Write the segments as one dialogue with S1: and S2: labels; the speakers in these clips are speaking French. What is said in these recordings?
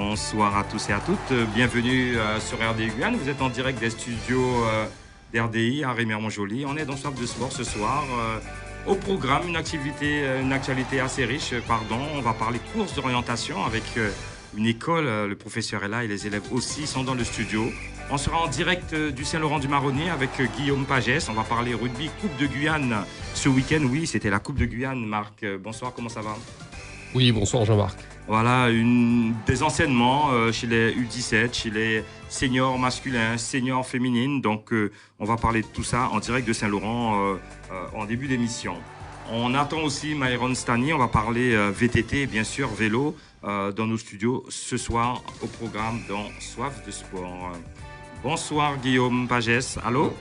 S1: Bonsoir à tous et à toutes. Bienvenue sur RDI Guyane. Vous êtes en direct des studios d'RDI à Rémy-Montjoly. On est dans Soif de Sport ce soir. Au programme, une actualité assez riche. On va parler course d'orientation avec une école. Le professeur est là et les élèves aussi sont dans le studio. On sera en direct du Saint-Laurent-du-Maroni avec Guillaume Pagès. On va parler rugby, Coupe de Guyane ce week-end. Oui, c'était la Coupe de Guyane. Marc, bonsoir, comment ça va?
S2: Oui, bonsoir Jean-Marc.
S1: Voilà, des enseignements chez les U17, chez les seniors masculins, seniors féminines. Donc, on va parler de tout ça en direct de Saint-Laurent en début d'émission. On attend aussi Myron Stani. On va parler VTT, bien sûr, vélo, dans nos studios ce soir au programme dans Soif de Sport. Bonsoir Guillaume Pagès. Allô?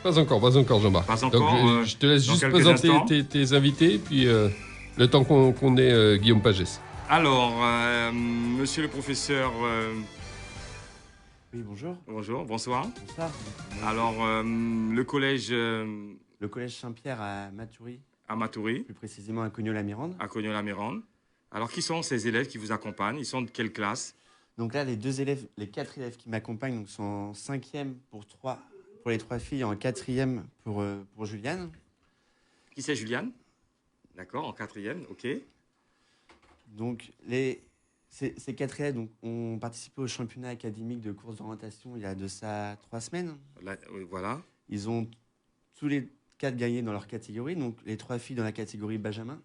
S2: Pas encore Jean-Marc.
S1: Pas encore.
S2: Donc, je te laisse juste présenter tes invités, puis le temps qu'on ait Guillaume Pagès.
S1: Alors, monsieur le professeur...
S3: Oui, bonjour.
S1: Bonjour, bonsoir.
S3: Bonsoir.
S1: Alors, le collège...
S3: Le collège Saint-Pierre à Matoury.
S1: À Matoury.
S3: Plus précisément à Cognos-la-Mirande.
S1: À Cognos-la-Mirande. Alors, qui sont ces élèves qui vous accompagnent? Ils sont de quelle classe?
S3: Donc là, les 4 élèves qui m'accompagnent donc, sont en 5e pour les 3 filles, en 4e pour Juliane.
S1: Qui c'est Juliane? D'accord, en 4e, ok.
S3: Donc, ces 4 élèves ont participé au championnat académique de course d'orientation il y a de ça 3 semaines.
S1: Là, voilà.
S3: Ils ont tous les 4 gagné dans leur catégorie, donc les 3 filles dans la catégorie Benjamin.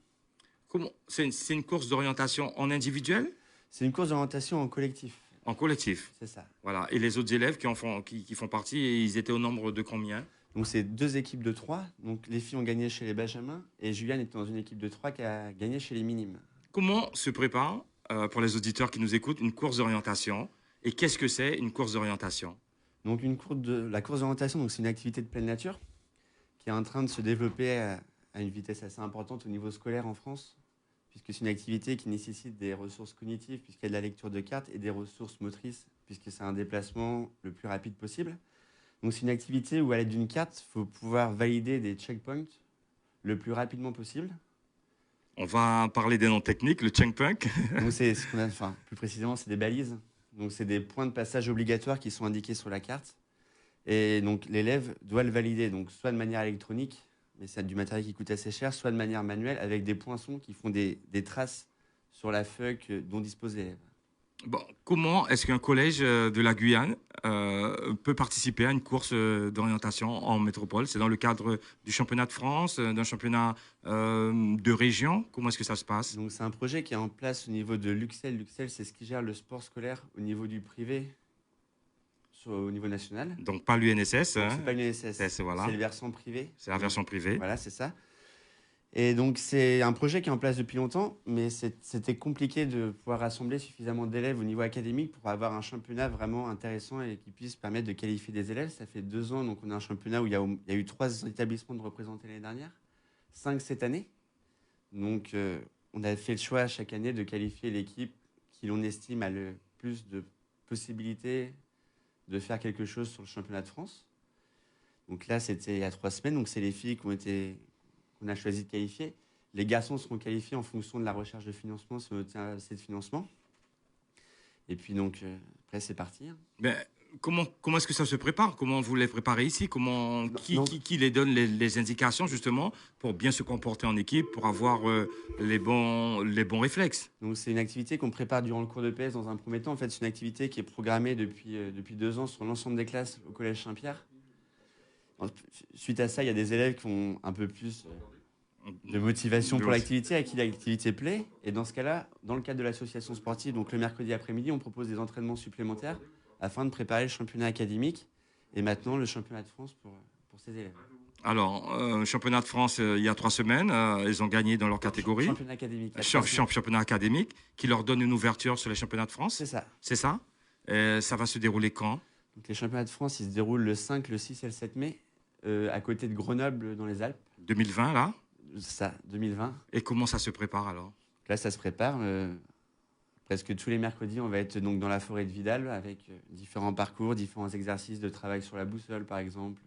S1: Comment? C'est une course d'orientation en individuel?
S3: C'est une course d'orientation en collectif.
S1: En collectif?
S3: C'est ça.
S1: Voilà. Et les autres élèves qui font partie, ils étaient au nombre de combien?
S3: Donc, c'est 2 équipes de 3. Donc, les filles ont gagné chez les Benjamins et Juliane était dans une équipe de 3 qui a gagné chez les Minimes.
S1: Comment se prépare, pour les auditeurs qui nous écoutent, une course d'orientation? Et qu'est-ce que c'est une course d'orientation?
S3: Donc, la course d'orientation, c'est une activité de pleine nature qui est en train de se développer à une vitesse assez importante au niveau scolaire en France, puisque c'est une activité qui nécessite des ressources cognitives, puisqu'il y a de la lecture de cartes, et des ressources motrices, puisque c'est un déplacement le plus rapide possible. Donc, c'est une activité où, à l'aide d'une carte, il faut pouvoir valider des checkpoints le plus rapidement possible.
S1: On va parler des noms techniques, le checkpoint.
S3: Donc, c'est ce qu'on a, plus précisément, c'est des balises. Donc, c'est des points de passage obligatoires qui sont indiqués sur la carte. Et donc, l'élève doit le valider, donc soit de manière électronique, mais c'est du matériel qui coûte assez cher, soit de manière manuelle, avec des poinçons qui font des traces sur la feuille dont dispose l'élève.
S1: Bon, comment est-ce qu'un collège de la Guyane peut participer à une course d'orientation en métropole? C'est dans le cadre du championnat de France, d'un championnat de région? Comment est-ce que ça se passe?
S3: Donc, c'est un projet qui est en place au niveau de l'UXEL. L'UXEL, c'est ce qui gère le sport scolaire au niveau du privé, au niveau national.
S1: Donc, pas l'UNSS. Hein?
S3: C'est pas l'UNSS,
S1: voilà.
S3: C'est le versant privé.
S1: C'est la version privée.
S3: Voilà, c'est ça. Et donc, c'est un projet qui est en place depuis longtemps, mais c'était compliqué de pouvoir rassembler suffisamment d'élèves au niveau académique pour avoir un championnat vraiment intéressant et qui puisse permettre de qualifier des élèves. Ça fait 2 ans, donc on a un championnat où il y a eu 3 établissements de représentés l'année dernière, 5 cette année. Donc, on a fait le choix chaque année de qualifier l'équipe qui l'on estime a le plus de possibilités de faire quelque chose sur le championnat de France. Donc là, c'était il y a 3 semaines, donc c'est les filles qu'on a choisi de qualifier. Les garçons seront qualifiés en fonction de la recherche de financement, si on obtient assez de financement. Et puis donc, après, c'est parti.
S1: Mais comment est-ce que ça se prépare? Comment vous les préparez ici? Qui les donne les indications, justement, pour bien se comporter en équipe, pour avoir les bons réflexes?
S3: Donc, c'est une activité qu'on prépare durant le cours de PS dans un premier temps. En fait, c'est une activité qui est programmée depuis 2 ans sur l'ensemble des classes au Collège Saint-Pierre. Suite à ça, il y a des élèves qui ont un peu plus de motivation pour l'activité, à qui l'activité plaît. Et dans ce cas-là, dans le cadre de l'association sportive, donc le mercredi après-midi, on propose des entraînements supplémentaires afin de préparer le championnat académique et maintenant le championnat de France pour ces élèves.
S1: Alors, championnat de France, il y a 3 semaines, ils ont gagné dans leur catégorie.
S3: Championnat académique.
S1: Championnat académique, qui leur donne une ouverture sur les championnats de France.
S3: C'est ça.
S1: C'est ça. Ça va se dérouler quand?
S3: Donc, les championnats de France, ils se déroulent le 5, le 6 et le 7 mai, à côté de Grenoble, dans les Alpes.
S1: 2020, là?
S3: Ça, 2020.
S1: Et comment ça se prépare, alors?
S3: Là, ça se prépare. Presque tous les mercredis, on va être donc dans la forêt de Vidal avec différents parcours, différents exercices de travail sur la boussole, par exemple.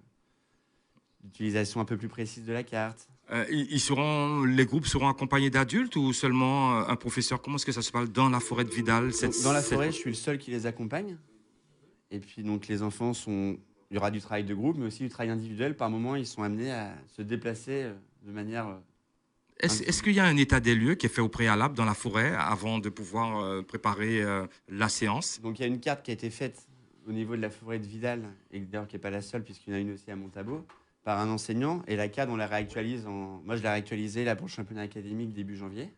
S3: L'utilisation un peu plus précise de la carte.
S1: Les groupes seront accompagnés d'adultes ou seulement un professeur? Comment est-ce que ça se passe dans la forêt de Vidal?
S3: Dans la forêt, je suis le seul qui les accompagne. Et puis, donc, les enfants sont. Il y aura du travail de groupe, mais aussi du travail individuel. Par moment, ils sont amenés à se déplacer de manière.
S1: Est-ce qu'il y a un état des lieux qui est fait au préalable dans la forêt avant de pouvoir préparer la séance?
S3: Donc, il y a une carte qui a été faite au niveau de la forêt de Vidal, et d'ailleurs qui n'est pas la seule, puisqu'il y en a une aussi à Montabo, par un enseignant. Et la carte, on la réactualise. Moi, je l'ai réactualisée là, pour le championnat académique début janvier.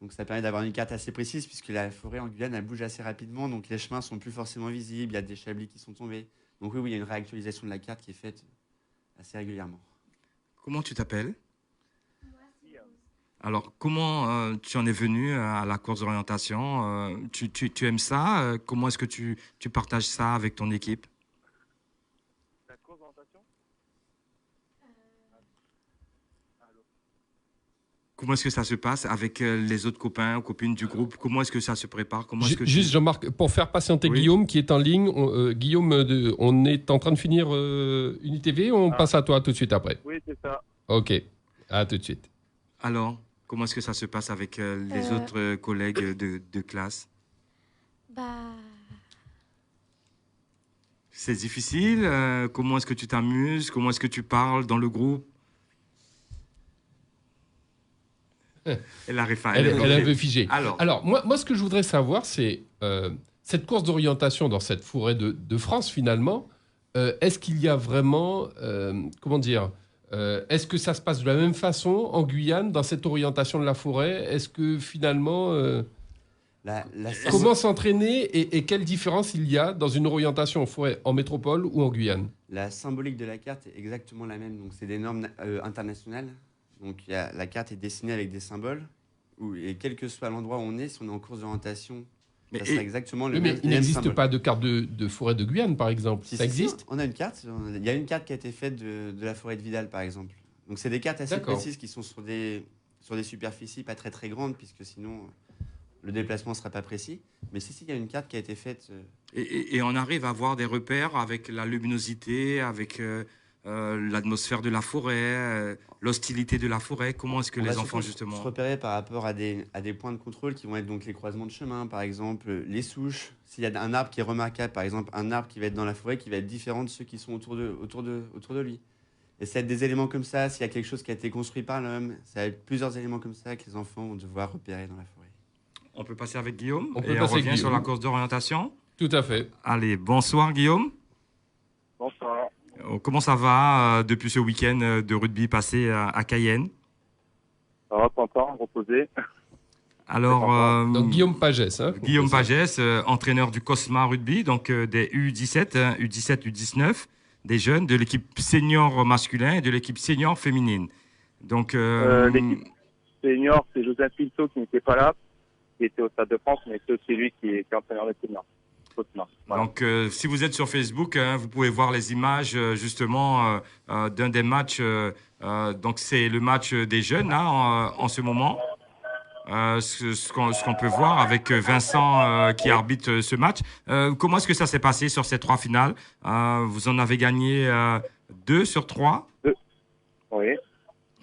S3: Donc ça permet d'avoir une carte assez précise puisque la forêt en Guyane, elle bouge assez rapidement, donc les chemins sont plus forcément visibles, il y a des chablis qui sont tombés. Donc oui, il y a une réactualisation de la carte qui est faite assez régulièrement.
S1: Comment tu t'appelles? Alors, comment tu en es venu à la course d'orientation? Tu aimes ça? Comment est-ce que tu partages ça avec ton équipe?
S4: La course d'orientation?
S1: Comment est-ce que ça se passe avec les autres copains ou copines du groupe? Comment est-ce que ça se prépare?
S2: Juste, Jean-Marc, pour faire patienter Guillaume qui est en ligne, Guillaume, on est en train de finir UniTV ou on passe à toi tout de suite après?
S4: Oui, c'est ça.
S2: Ok, à tout de suite.
S1: Alors, comment est-ce que ça se passe avec les autres collègues de classe? C'est difficile? Comment est-ce que tu t'amuses? Comment est-ce que tu parles dans le groupe? Elle arrive pas.
S2: Elle est un peu figée. Alors moi, ce que je voudrais savoir, c'est cette course d'orientation dans cette forêt de France, finalement, est-ce qu'il y a vraiment, comment dire, est-ce que ça se passe de la même façon en Guyane, dans cette orientation de la forêt? Est-ce que finalement, comment s'entraîner et quelle différence il y a dans une orientation en forêt en métropole ou en Guyane?
S3: La symbolique de la carte est exactement la même, donc c'est des normes internationales. Donc la carte est dessinée avec des symboles, et quel que soit l'endroit où on est, si on est en course d'orientation, ça sera exactement le même.
S2: Mais il n'existe pas de carte de forêt de Guyane, par exemple. Ça existe?
S3: Si, on a une carte. Il y a une carte qui a été faite de la forêt de Vidal, par exemple. Donc c'est des cartes assez précises qui sont sur des superficies pas très très grandes, puisque sinon le déplacement ne sera pas précis. Mais si, il y a une carte qui a été faite.
S1: Et on arrive à avoir des repères avec la luminosité, avec l'atmosphère de la forêt, l'hostilité de la forêt. Comment est-ce que les enfants, justement...
S3: se repérer par rapport à des points de contrôle qui vont être donc les croisements de chemin, par exemple, les souches. S'il y a un arbre qui est remarquable, par exemple, un arbre qui va être dans la forêt qui va être différent de ceux qui sont autour de lui. Et ça va être des éléments comme ça. S'il y a quelque chose qui a été construit par l'homme, ça va être plusieurs éléments comme ça que les enfants vont devoir repérer dans la forêt.
S1: On peut passer avec Guillaume on revient sur la course d'orientation.
S2: Tout à fait.
S1: Allez, bonsoir Guillaume.
S4: Bonsoir.
S1: Comment ça va depuis ce week-end de rugby passé à Cayenne?
S4: Ça va, content, reposé.
S1: Alors,
S2: donc, Guillaume Pagès. Hein,
S1: Guillaume Pagès, entraîneur du Cosma Rugby, donc des U17, U17, U19, des jeunes, de l'équipe senior masculin et de l'équipe senior féminine. Donc,
S4: l'équipe senior, c'est Joseph Pinto qui n'était pas là, qui était au Stade de France, mais c'est aussi lui qui est entraîneur de senior. Voilà.
S1: Donc, si vous êtes sur Facebook, vous pouvez voir les images justement d'un des matchs. Donc, c'est le match des jeunes là, en ce moment. Ce qu'on peut voir avec Vincent qui arbitre ce match. Comment est-ce que ça s'est passé sur ces 3 finales? Vous en avez gagné 2 sur 3.
S4: 2. Oui.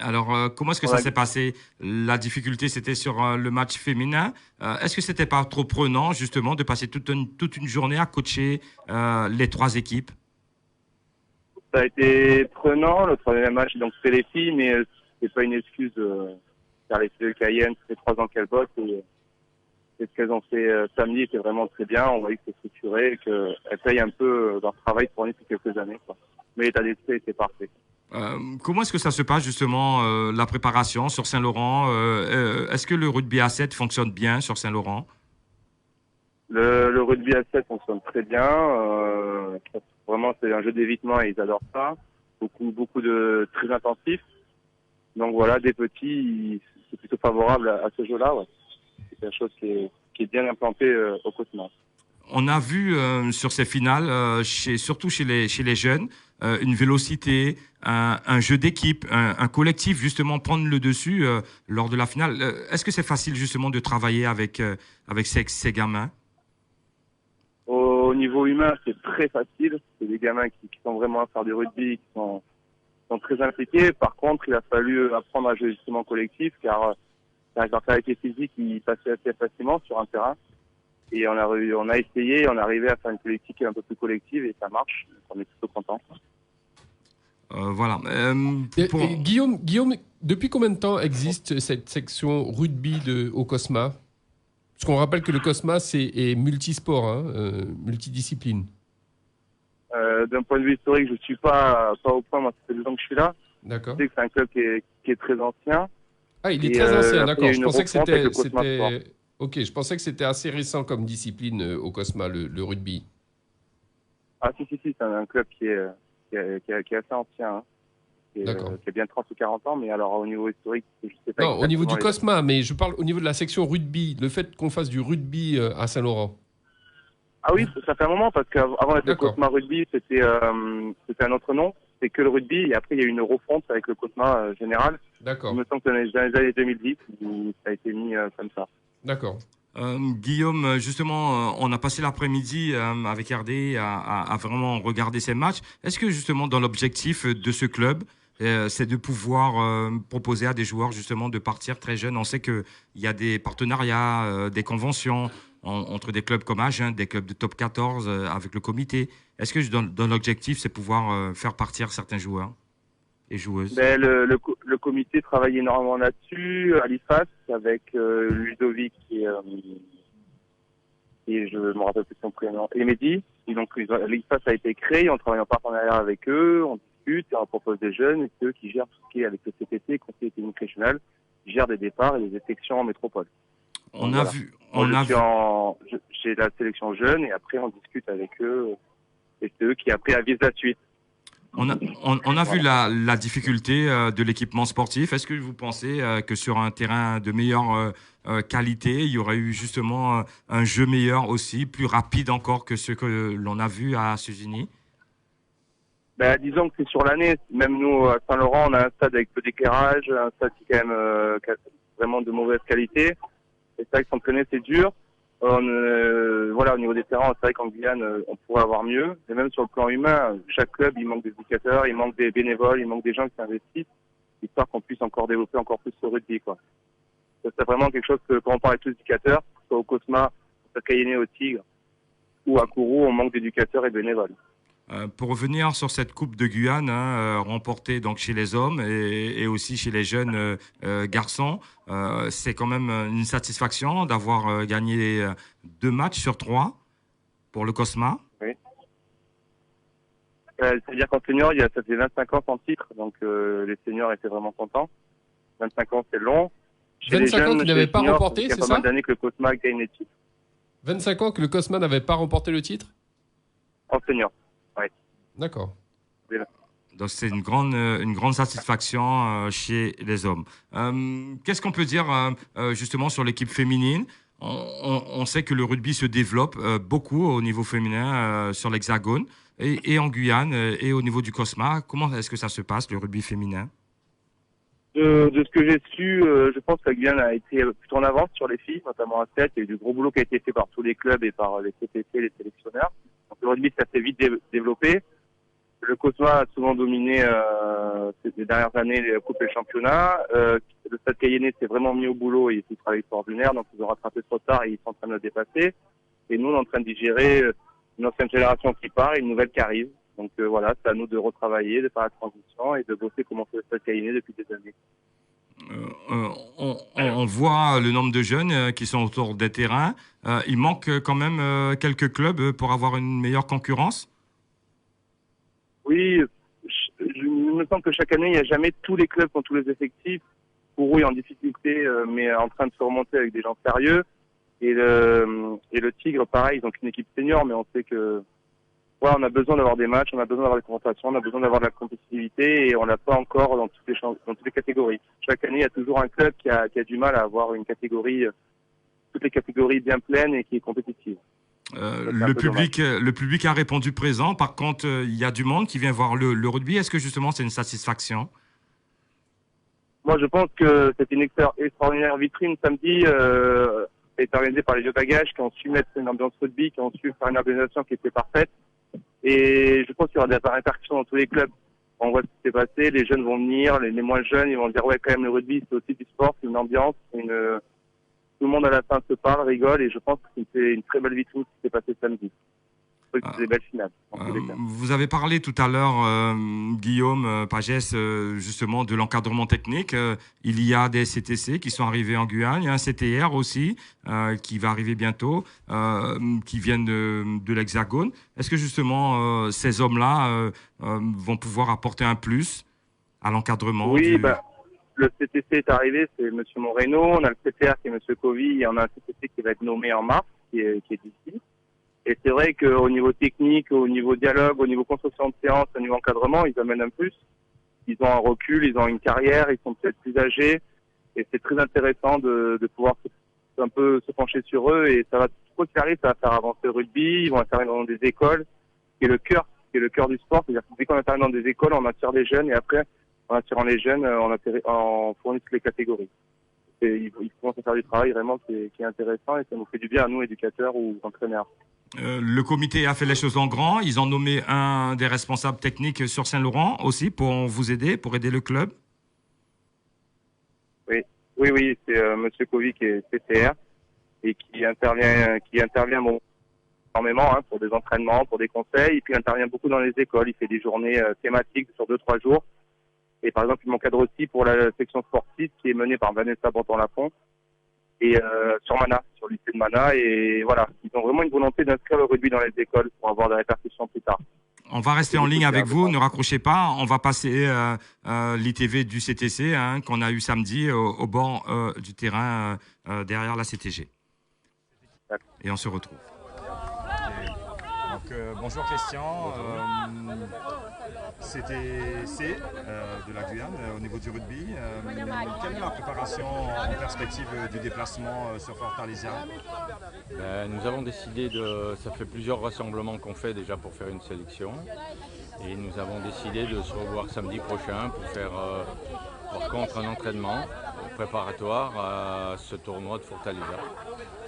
S1: Alors, comment est-ce que ça s'est passé? La difficulté, c'était sur le match féminin. Est-ce que c'était pas trop prenant, justement, de passer toute une journée à coacher les 3 équipes?
S4: Ça a été prenant. Le troisième match, donc c'est les filles, mais c'est pas une excuse. Car les filles de Cayenne, ça fait 3 ans qu'elles bossent et ce qu'elles ont fait samedi était vraiment très bien. On voyait que c'est structuré et qu'elles payent un peu leur travail fourni depuis quelques années, quoi. Mais l'état d'esprit était parfait.
S1: Comment est-ce que ça se passe justement, la préparation sur Saint-Laurent? Est-ce que le rugby à 7 fonctionne bien sur Saint-Laurent?
S4: Le rugby à 7 fonctionne très bien. Vraiment, c'est un jeu d'évitement et ils adorent ça. Beaucoup de très intensifs. Donc voilà, des petits, c'est plutôt favorable à ce jeu-là. Ouais. C'est quelque chose qui est bien implanté au quotidien.
S1: On a vu sur ces finales, surtout chez les jeunes, une vélocité, un jeu d'équipe, un collectif justement prendre le dessus lors de la finale. Est-ce que c'est facile justement de travailler avec ces gamins?
S4: Au niveau humain, c'est très facile. C'est des gamins qui sont vraiment à faire du rugby, qui sont sont très impliqués. Par contre, il a fallu apprendre à jouer justement collectif, car leur qualité physique, ils passaient assez facilement sur un terrain. Et on a essayé, on est arrivé à faire une politique un peu plus collective et ça marche. Donc on est plutôt contents.
S1: Voilà.
S2: Et Guillaume, depuis combien de temps existe cette section rugby au COSMA? Parce qu'on rappelle que le COSMA est multisport, hein, multidiscipline.
S4: D'un point de vue historique, je suis pas au point. Moi, ça fait 2 ans que je suis là.
S2: D'accord.
S4: Je sais que c'est un club qui est très ancien.
S2: Ah, il est très ancien, d'accord. Je pensais que
S4: c'était.
S2: Ok, je pensais que c'était assez récent comme discipline au COSMA, le rugby.
S4: Ah si, c'est un club qui est assez ancien. Hein. Qui a bien 30 ou 40 ans, mais alors au niveau historique, je sais pas.
S2: Non, au niveau du COSMA, mais je parle au niveau de la section rugby, le fait qu'on fasse du rugby à Saint-Laurent.
S4: Ah oui, ça fait un moment, parce qu'avant d'être le COSMA Rugby, c'était un autre nom, c'était que le rugby, et après il y a eu une refonte avec le COSMA général.
S2: D'accord.
S4: Il me semble que dans les années 2010, où ça a été mis comme ça.
S2: D'accord.
S1: Guillaume, justement, on a passé l'après-midi avec RD à vraiment regarder ces matchs. Est-ce que justement dans l'objectif de ce club, c'est de pouvoir proposer à des joueurs justement de partir très jeunes? On sait qu'il y a des partenariats, des conventions entre des clubs comme Agen, des clubs de top 14 avec le comité. Est-ce que dans l'objectif, c'est pouvoir faire partir certains joueurs et joueuses?
S4: Le comité travaille énormément là-dessus, à l'IFAS, avec Ludovic et je me rappelle plus son prénom, et Mehdi. Et donc l'IFAS a été créé, on travaille en partenariat avec eux, on discute, on propose des jeunes, et c'est eux qui gèrent tout ce qui est avec le CTT, Conseil technique régional, qui gèrent des départs et des sélections en métropole. J'ai la sélection jeune et après on discute avec eux et c'est eux qui après avisent la suite.
S1: On a vu la difficulté de l'équipement sportif. Est-ce que vous pensez que sur un terrain de meilleure qualité, il y aurait eu justement un jeu meilleur aussi, plus rapide encore que ce que l'on a vu à Suzini?
S4: Disons que c'est sur l'année. Même nous, à Saint-Laurent, on a un stade avec peu d'éclairage, un stade qui est quand même vraiment de mauvaise qualité. Et c'est vrai que s'entraîner, c'est dur. Au niveau des terrains, c'est vrai qu'en Guyane, on pourrait avoir mieux. Et même sur le plan humain, chaque club, il manque des éducateurs, il manque des bénévoles, il manque des gens qui s'investissent, histoire qu'on puisse encore développer encore plus le rugby, quoi. C'est vraiment quelque chose que, quand on parle avec les éducateurs, soit au COSMA, à Cayenne, au Tigre, ou à Kourou, on manque d'éducateurs et bénévoles.
S1: Pour revenir sur cette Coupe de Guyane, remportée donc chez les hommes et aussi chez les jeunes garçons, c'est quand même une satisfaction d'avoir gagné 2 matchs sur 3 pour le COSMA.
S4: Oui. C'est-à-dire qu'en senior, ça fait 25 ans sans titre, donc les seniors étaient vraiment contents. 25 ans, c'est long.
S2: Chez 25 ans qu'il n'avait pas remporté, c'est ça?
S4: Il y a pas mal d'années que le COSMA gagne les titres.
S2: 25 ans que le COSMA n'avait pas remporté le titre?
S4: En senior. Oui.
S2: D'accord.
S1: Donc c'est une grande satisfaction chez les hommes. Qu'est-ce qu'on peut dire justement sur l'équipe féminine? On sait que le rugby se développe beaucoup au niveau féminin sur l'Hexagone et en Guyane et au niveau du COSMA. Comment est-ce que ça se passe, le rugby féminin?
S4: De ce que j'ai su, je pense que la Guyane a été plutôt en avance sur les filles, notamment à 7. Il y a eu du gros boulot qui a été fait par tous les clubs et par les CPC, les sélectionneurs. Donc le rugby s'est vite développé. Le COSMA a souvent dominé ces dernières années les coupes et le championnat. Le Stade Cayennais s'est vraiment mis au boulot et il fait un travail extraordinaire, donc ils ont rattrapé trop tard et ils sont en train de le dépasser. Et nous, on est en train de digérer une ancienne génération qui part et une nouvelle qui arrive. Donc voilà, c'est à nous de retravailler, de faire la transition et de bosser comme on fait le Stade Cayennais depuis des années.
S1: On voit le nombre de jeunes qui sont autour des terrains. Il manque quand même quelques clubs pour avoir une meilleure concurrence.
S4: Oui, il me semble que chaque année, il n'y a jamais tous les clubs qui ont tous les effectifs. Kourou est en difficulté, mais en train de se remonter avec des gens sérieux. Et le Tigre, pareil, ils ont qu'une équipe senior, mais on sait que on a besoin d'avoir des matchs, on a besoin d'avoir des confrontations, on a besoin d'avoir de la compétitivité et on l'a pas encore dans toutes les catégories. Chaque année, il y a toujours un club qui a du mal à avoir une catégorie, toutes les catégories bien pleines et qui est compétitive.
S1: Le public a répondu présent. Par contre, il y a du monde qui vient voir le rugby. Est-ce que justement c'est une satisfaction?
S4: Moi, je pense que c'est une extraordinaire vitrine samedi. A été organisée par les Jeux Bagages qui ont su mettre une ambiance rugby, qui ont su faire une organisation qui était parfaite. Et je pense qu'il y aura des répercussions dans tous les clubs. On voit ce qui s'est passé, les jeunes vont venir, les moins jeunes, ils vont dire ouais quand même le rugby c'est aussi du sport, c'est une ambiance, tout le monde à la fin se parle, rigole et je pense que c'est une très belle vitrine qui s'est passée samedi. C'est des belles finales.
S1: Vous avez parlé tout à l'heure, Guillaume Pagès, justement de l'encadrement technique. Il y a des CTC qui sont arrivés en Guyane, il y a un CTR aussi qui va arriver bientôt, qui viennent de l'Hexagone. Est-ce que justement ces hommes-là vont pouvoir apporter un plus à l'encadrement?
S4: Oui, le CTC est arrivé, c'est M. Moreno. On a le CTR qui est M. Covey et on a un CTC qui va être nommé en mars, qui est d'ici. Et c'est vrai qu'au niveau technique, au niveau dialogue, au niveau construction de séance, au niveau encadrement, ils amènent un plus. Ils ont un recul, ils ont une carrière, ils sont peut-être plus âgés. Et c'est très intéressant de pouvoir un peu se pencher sur eux. Et ça va, quoi qu'il arrive, ça va faire avancer le rugby. Ils vont intervenir dans des écoles, qui est le cœur du sport. C'est-à-dire que dès qu'on intervient dans des écoles, on attire des jeunes et après, en attirant les jeunes, on fournit toutes les catégories. Et ils commencent à faire du travail vraiment qui est intéressant et ça nous fait du bien à nous, éducateurs ou entraîneurs.
S1: Le comité a fait les choses en grand. Ils ont nommé un des responsables techniques sur Saint-Laurent aussi pour vous aider, pour aider le club.
S4: Oui, c'est M. Covey qui est CTR et qui intervient énormément pour des entraînements, pour des conseils. Et puis il intervient beaucoup dans les écoles. Il fait des journées thématiques sur 2-3 jours. Et par exemple, il m'encadre aussi pour la section sportive qui est menée par Vanessa Bonton-Lafont. Et sur Mana, sur le lycée de Mana. Et voilà, ils ont vraiment une volonté d'inscrire le rugby dans les écoles pour avoir des répercussions plus tard.
S1: On va rester en ligne avec vous, ne raccrochez pas. On va passer l'ITV du CTC qu'on a eu samedi au bord du terrain derrière la CTG. Et on se retrouve. Donc, bonjour Christian. CTC de la Guyane au niveau du rugby. Quelle est la préparation en perspective du déplacement sur Fortaleza?
S5: Nous avons décidé ça fait plusieurs rassemblements qu'on fait déjà pour faire une sélection. Et nous avons décidé de se revoir samedi prochain pour faire par contre un entraînement préparatoire à ce tournoi de Fortaleza.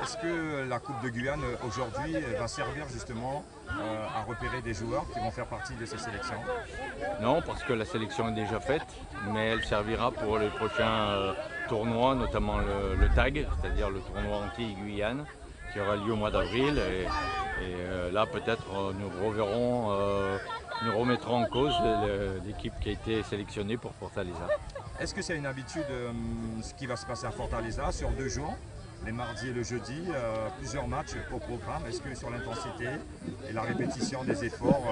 S1: Est-ce que la Coupe de Guyane aujourd'hui va servir justement à repérer des joueurs qui vont faire partie de ces sélections?
S5: Non, parce que la sélection est déjà faite, mais elle servira pour les prochains tournois, notamment le TAG, c'est-à-dire le tournoi anti-Guyane, qui aura lieu au mois d'avril. Et là, peut-être, nous remettrons en cause l'équipe qui a été sélectionnée pour Fortaleza.
S1: Est-ce que c'est une habitude, ce qui va se passer à Fortaleza sur 2 jours, les mardis et le jeudi, plusieurs matchs au programme? Est-ce que sur l'intensité et la répétition des efforts,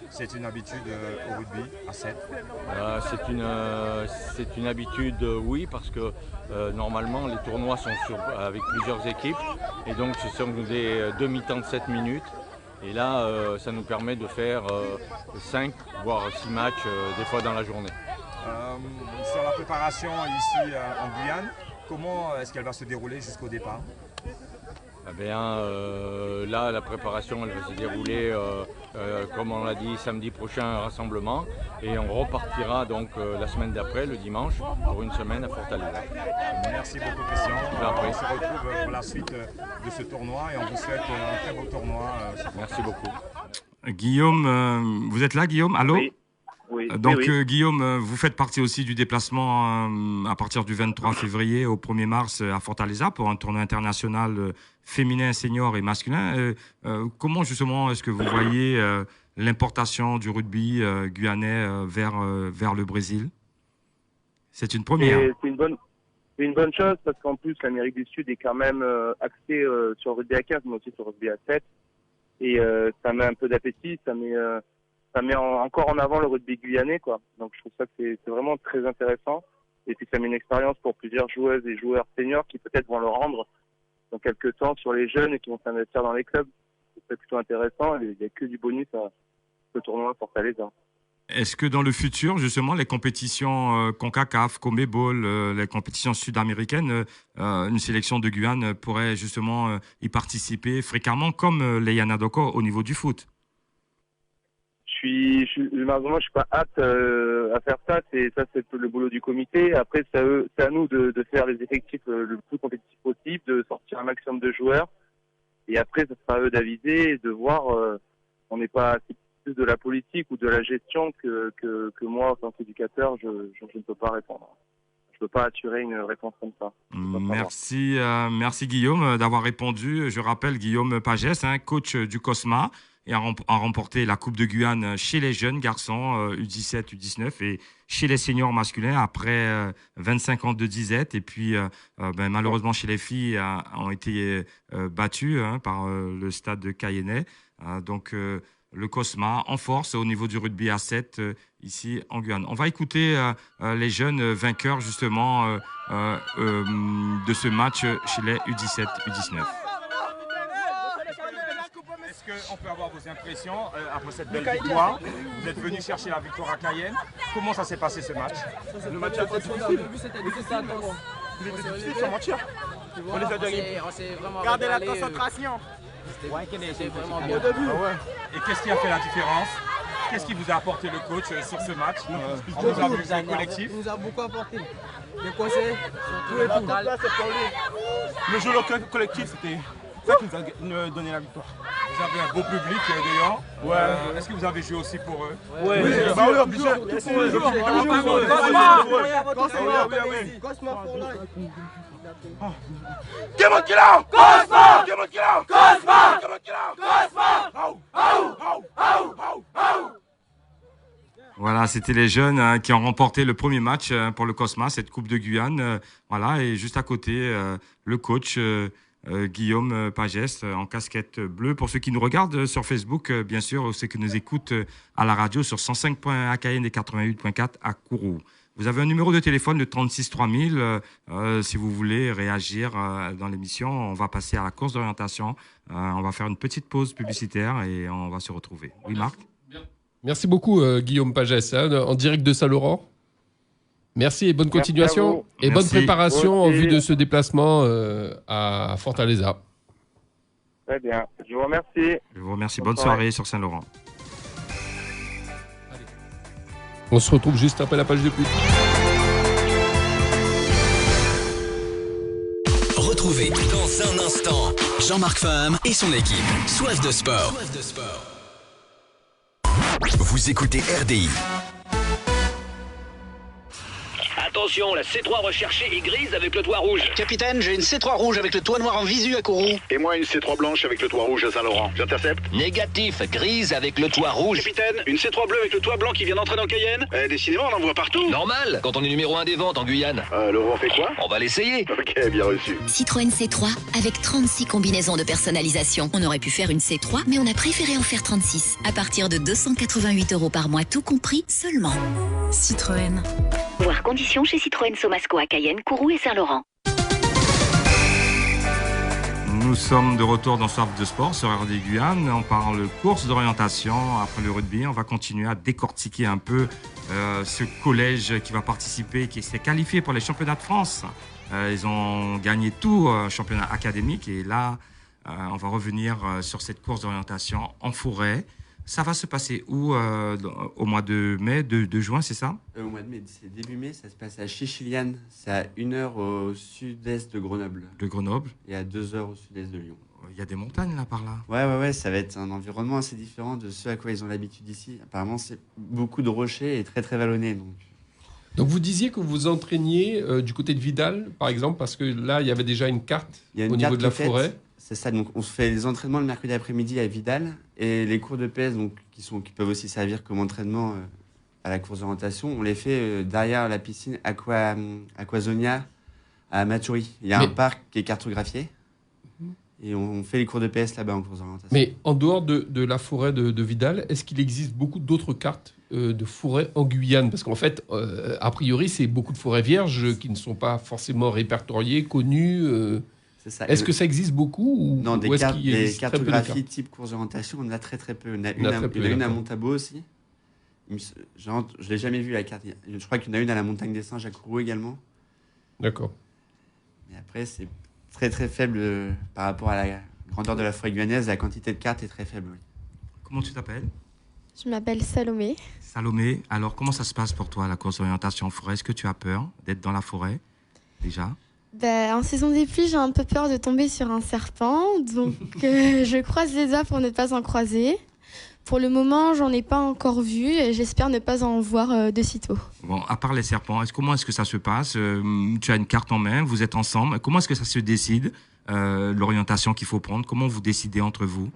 S1: c'est une habitude au rugby à 7?
S5: C'est une habitude, oui, parce que normalement les tournois sont avec plusieurs équipes et donc ce sont des demi-temps de 7 minutes. Et là, ça nous permet de faire 5 voire 6 matchs des fois dans la journée.
S1: Sur la préparation ici en Guyane, comment est-ce qu'elle va se dérouler jusqu'au départ?
S5: Là, la préparation elle va se dérouler, comme on l'a dit, samedi prochain, un rassemblement. Et on repartira donc la semaine d'après, le dimanche, pour une semaine à Fortaleza.
S1: Merci beaucoup Christian. On se retrouve pour la suite de ce tournoi et on vous souhaite un très beau tournoi.
S5: Merci beaucoup.
S1: Guillaume, vous êtes là Guillaume? Allô?
S4: Oui.
S1: Donc
S4: oui.
S1: Guillaume, vous faites partie aussi du déplacement à partir du 23 février au 1er mars à Fortaleza pour un tournoi international féminin, senior et masculin. Comment justement est-ce que vous voyez l'importation du rugby guyanais vers le Brésil? C'est une première.
S4: C'est une bonne chose parce qu'en plus l'Amérique du Sud est quand même axée sur le rugby à 15 mais aussi sur le rugby à 7. Et ça met un peu d'appétit, ça met encore en avant le rugby guyanais, quoi. Donc je trouve ça que c'est vraiment très intéressant. Et puis ça met une expérience pour plusieurs joueuses et joueurs seniors qui peut-être vont le rendre dans quelques temps sur les jeunes et qui vont s'investir dans les clubs. C'est plutôt intéressant et il n'y a que du bonus à ce tournoi Fortaleza.
S1: Est-ce que dans le futur, justement, les compétitions CONCACAF, CONMEBOL, les compétitions sud-américaines, une sélection de Guyane pourrait justement y participer fréquemment comme les Yanadoko au niveau du foot?
S4: Malheureusement, je suis pas apte à faire ça. C'est le boulot du comité. Après, c'est à nous de faire les effectifs le plus compétitifs possible, de sortir un maximum de joueurs. Et après, ça sera à eux d'aviser et de voir. On n'est pas plus de la politique ou de la gestion que moi, en tant qu'éducateur, je ne peux pas répondre. Je ne peux pas assurer une réponse comme ça.
S1: Merci, merci Guillaume d'avoir répondu. Je rappelle Guillaume Pagès, coach du COSMA, et a remporté la Coupe de Guyane chez les jeunes garçons U17, U19 et chez les seniors masculins après 25 ans de disette. Et puis, malheureusement, chez les filles, ont été battues par le stade de Cayennais. Donc, le COSMA en force au niveau du rugby à 7 ici en Guyane. On va écouter les jeunes vainqueurs justement de ce match chez les U17, U19. Est-ce qu'on peut avoir vos impressions après cette belle victoire? Vous êtes venu chercher la victoire à Cayenne. Comment ça s'est passé ce match?
S6: Le match a été difficile. C'était difficile sans mentir. On les a vraiment gardé la concentration. C'était vraiment bien au début.
S1: Et qu'est-ce qui a fait la différence? Qu'est-ce qui vous a apporté le coach sur ce match? On vous a vu le collectif.
S6: Il nous a beaucoup apporté. Les conseils, tout et tout.
S7: Le jeu collectif, c'était ça qui nous a donné la victoire.
S1: Vous avez un beau public dehors.
S7: Ouais.
S1: Est-ce que vous avez joué aussi pour eux?
S7: Oui, obligé.
S1: Voilà, c'était les jeunes qui ont remporté le premier match pour le COSMA, cette Coupe de Guyane. Voilà, et juste à côté, le coach Guillaume Pagès en casquette bleue. Pour ceux qui nous regardent sur Facebook, bien sûr, ou ceux qui nous écoutent à la radio sur 105.1 à Cayenne et 88.4 à Kourou. Vous avez un numéro de téléphone, le 36 3000, si vous voulez réagir dans l'émission. On va passer à la course d'orientation. On va faire une petite pause publicitaire et on va se retrouver. Oui, Marc?
S2: Merci beaucoup, Guillaume Pagès, en direct de Saint-Laurent. Merci et bonne continuation. Et bonne préparation en vue de ce déplacement à Fortaleza.
S4: Très bien. Je vous remercie.
S1: Je vous remercie. Bonne soirée sur Saint-Laurent.
S2: On se retrouve juste après la page de pub.
S8: Retrouvez dans un instant Jean-Marc Fahm et son équipe. Soif de sport. Vous écoutez RDI.
S9: Attention, la C3 recherchée est grise avec le toit rouge.
S10: Capitaine, j'ai une C3 rouge avec le toit noir en visu à Kourou.
S11: Et moi une C3 blanche avec le toit rouge à Saint-Laurent. J'intercepte.
S9: Négatif, grise avec le toit rouge.
S11: Capitaine, une C3 bleue avec le toit blanc qui vient d'entrer dans Cayenne. Décidément, on en voit partout.
S9: Normal, quand on est numéro 1 des ventes en Guyane.
S11: L'euro, on fait quoi?
S9: On va l'essayer.
S11: Ok, bien reçu.
S12: Citroën C3 avec 36 combinaisons de personnalisation. On aurait pu faire une C3, mais on a préféré en faire 36. À partir de 288 € par mois, tout compris, seulement. Citroën.
S13: Voir conditions chez Citroën Somasco à Cayenne, Kourou et Saint-Laurent.
S1: Nous sommes de retour dans Soif de sport sur RDI Guyane. On parle course d'orientation après le rugby. On va continuer à décortiquer un peu ce collège qui va participer, qui s'est qualifié pour les championnats de France. Ils ont gagné tout championnat académique et là, on va revenir sur cette course d'orientation en forêt. Ça va se passer où au mois de mai, de juin, c'est ça?
S3: Au mois de mai, c'est début mai, ça se passe à Chichiliane. C'est à 1 heure au sud-est de Grenoble.
S1: De Grenoble.
S3: Et à 2 heures au sud-est de Lyon.
S1: Il y a des montagnes là par là.
S3: Ouais, ça va être un environnement assez différent de ce à quoi ils ont l'habitude ici. Apparemment, c'est beaucoup de rochers et très très vallonné.
S2: Donc vous disiez que vous vous entraîniez du côté de Vidal, par exemple, parce que là, il y avait déjà une carte au niveau de la forêt.
S3: C'est ça, donc on se fait les entraînements le mercredi après-midi à Vidal et les cours de PS donc, qui peuvent aussi servir comme entraînement à la course d'orientation, on les fait derrière la piscine Aquazonia à Maturi. Il y a un parc qui est cartographié et on fait les cours de PS là-bas en course d'orientation.
S2: Mais en dehors de la forêt de Vidal, est-ce qu'il existe beaucoup d'autres cartes de forêt en Guyane? Parce qu'en fait, a priori, c'est beaucoup de forêts vierges qui ne sont pas forcément répertoriées, connues. Est-ce que ça existe beaucoup ou
S3: Non,
S2: des
S3: cartographies type course d'orientation, on en a très très peu. On a une à Montabo aussi. Je ne l'ai jamais vu la carte. Je crois qu'il y en a une à la montagne des Singes à Kourou également.
S2: D'accord.
S3: Mais après, c'est très très faible par rapport à la grandeur de la forêt guyanaise. La quantité de cartes est très faible. Oui.
S1: Comment tu t'appelles?
S14: Je m'appelle Salomé.
S1: Salomé, alors comment ça se passe pour toi la course d'orientation en forêt? Est-ce que tu as peur d'être dans la forêt déjà?
S14: En saison des pluies, j'ai un peu peur de tomber sur un serpent, donc je croise les doigts pour ne pas en croiser. Pour le moment, j'en ai pas encore vu et j'espère ne pas en voir de sitôt.
S1: Bon, à part les serpents, comment est-ce que ça se passe? Tu as une carte en main, vous êtes ensemble. Comment est-ce que ça se décide, l'orientation qu'il faut prendre? Comment vous décidez entre vous?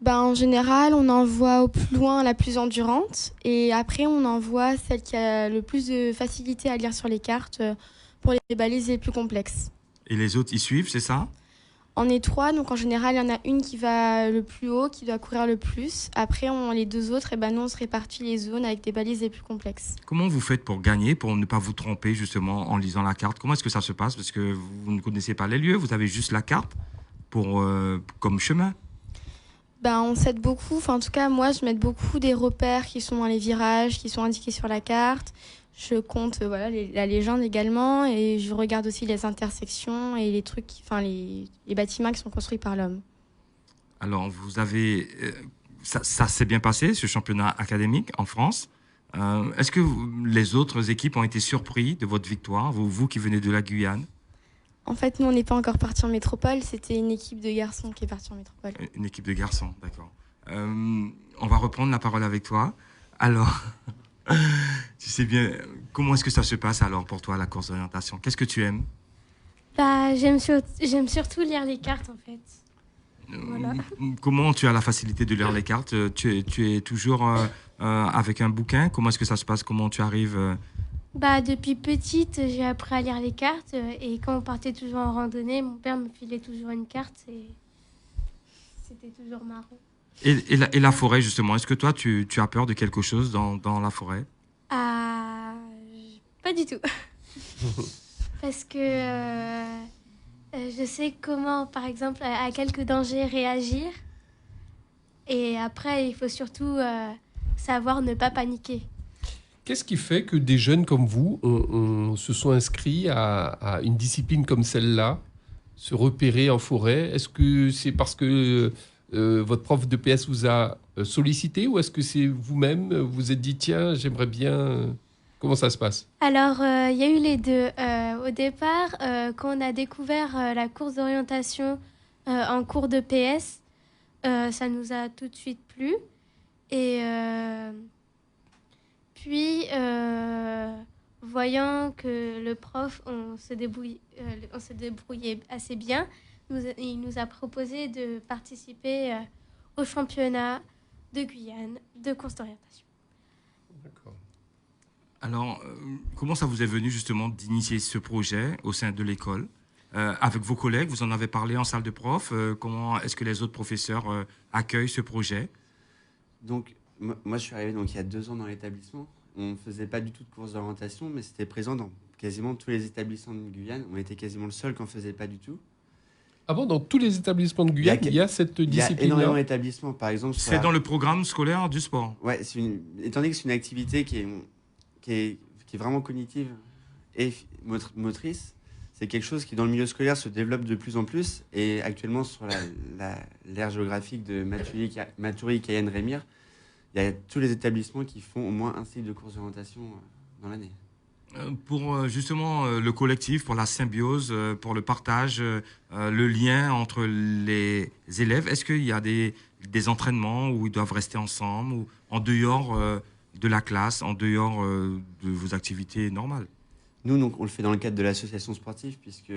S14: En général, on envoie au plus loin la plus endurante et après, on envoie celle qui a le plus de facilité à lire sur les cartes pour les balises les plus complexes.
S1: Et les autres y suivent, c'est ça?
S14: On est 3, donc en général, il y en a une qui va le plus haut, qui doit courir le plus. Après, les 2 autres, nous, on se répartit les zones avec des balises les plus complexes.
S1: Comment vous faites pour gagner, pour ne pas vous tromper justement en lisant la carte? Comment est-ce que ça se passe? Parce que vous ne connaissez pas les lieux, vous avez juste la carte comme chemin.
S14: On s'aide beaucoup, en tout cas, moi, je m'aide beaucoup des repères qui sont dans les virages, qui sont indiqués sur la carte. Je compte la légende également et je regarde aussi les intersections et les trucs, les bâtiments qui sont construits par l'homme.
S1: Alors, vous avez... ça s'est bien passé, ce championnat académique en France. Est-ce que les autres équipes ont été surpris de votre victoire, vous qui venez de la Guyane?
S14: En fait, nous, on n'est pas encore partis en métropole. C'était une équipe de garçons qui est partie en métropole.
S1: Une équipe de garçons, d'accord. On va reprendre la parole avec toi. Alors... Tu sais bien, comment est-ce que ça se passe alors pour toi, la course d'orientation? Qu'est-ce que tu aimes?
S15: J'aime surtout lire les cartes en fait. Voilà.
S1: Comment tu as la facilité de lire les cartes? Tu es toujours avec un bouquin? Comment est-ce que ça se passe? Comment tu arrives
S15: Depuis petite, j'ai appris à lire les cartes et quand on partait toujours en randonnée, mon père me filait toujours une carte et c'était toujours marrant.
S1: Et la forêt, justement, est-ce que toi, tu as peur de quelque chose dans la forêt?
S15: Pas du tout. Parce que je sais comment, par exemple, à quelques dangers réagir. Et après, il faut surtout savoir ne pas paniquer.
S2: Qu'est-ce qui fait que des jeunes comme vous se sont inscrits à une discipline comme celle-là, se repérer en forêt? Est-ce que c'est parce que... votre prof de PS vous a sollicité ou est-ce que c'est vous-même, vous êtes dit tiens, j'aimerais bien... Comment ça se passe?
S15: Alors, il y a eu les deux. Au départ, quand on a découvert la course d'orientation en cours de PS, ça nous a tout de suite plu. Et puis, voyant que le prof, on se débrouillait assez bien, il nous a proposé de participer au championnat de Guyane de course d'orientation.
S1: D'accord. Alors, comment ça vous est venu justement d'initier ce projet au sein de l'école? Avec vos collègues, vous en avez parlé en salle de prof. Comment est-ce que les autres professeurs accueillent ce projet?
S3: Donc, moi, je suis arrivé il y a 2 ans dans l'établissement. On ne faisait pas du tout de course d'orientation, mais c'était présent dans quasiment tous les établissements de Guyane. On était quasiment le seul qui n'en faisait pas du tout.
S2: Ah bon, dans tous les établissements de Guyane, il y a cette discipline-là?
S3: Il y a énormément d'établissements, par exemple.
S1: C'est dans le programme scolaire du sport?
S3: Oui, étant donné que c'est une activité qui est vraiment cognitive et motrice, c'est quelque chose qui, dans le milieu scolaire, se développe de plus en plus. Et actuellement, sur l'aire géographique de Maturi, Cayenne, Rémire, il y a tous les établissements qui font au moins un cycle de course d'orientation dans l'année.
S1: Pour justement le collectif, pour la symbiose, pour le partage, le lien entre les élèves, est-ce qu'il y a des entraînements où ils doivent rester ensemble ou en dehors de la classe, en dehors de vos activités normales?
S3: Nous, donc, on le fait dans le cadre de l'association sportive, puisque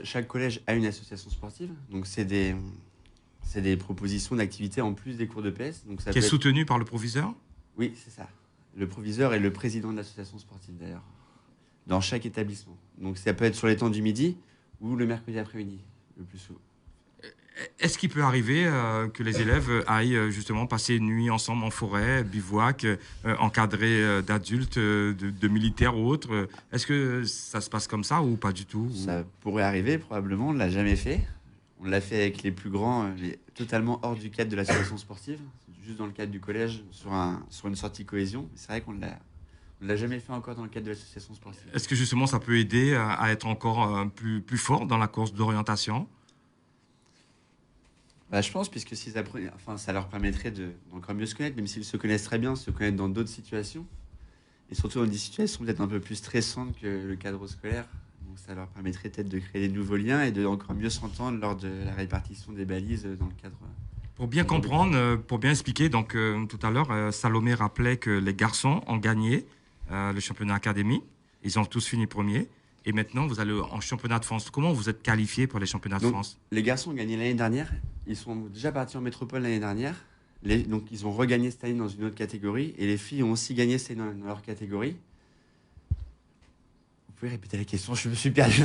S3: chaque collège a une association sportive. Donc, c'est des propositions d'activités en plus des cours de PS. Donc, ça
S1: qui est soutenu par le proviseur?
S3: Oui, c'est ça. Le proviseur est le président de l'association sportive, d'ailleurs, dans chaque établissement. Donc, ça peut être sur les temps du midi ou le mercredi après-midi, le plus souvent.
S1: Est-ce qu'il peut arriver que les élèves aillent justement passer une nuit ensemble en forêt, bivouac, encadrés d'adultes, de militaires ou autres? Est-ce que ça se passe comme ça ou pas du tout?
S3: Ça pourrait arriver, probablement. On ne l'a jamais fait. On l'a fait avec les plus grands, totalement hors du cadre de l'association sportive, juste dans le cadre du collège, sur une sortie cohésion. C'est vrai qu'on ne l'a jamais fait encore dans le cadre de l'association sportive.
S1: Est-ce que justement ça peut aider à être encore plus fort dans la course d'orientation?
S3: Je pense, puisque ça leur permettrait d'encore mieux se connaître, même s'ils se connaissent très bien, se connaître dans d'autres situations. Et surtout dans des situations peut-être un peu plus stressantes que le cadre scolaire. Donc ça leur permettrait peut-être de créer des nouveaux liens et de encore mieux s'entendre lors de la répartition des balises dans le cadre
S1: Pour bien comprendre, pour bien expliquer, donc tout à l'heure, Salomé rappelait que les garçons ont gagné le championnat académie. Ils ont tous fini premiers. Et maintenant, vous allez en championnat de France. Comment vous êtes qualifié pour les championnats de France?
S3: Les garçons ont gagné l'année dernière. Ils sont déjà partis en métropole l'année dernière. Donc, ils ont regagné cette année dans une autre catégorie. Et les filles ont aussi gagné cette année dans leur catégorie. Vous pouvez répéter la question? Je me suis perdu.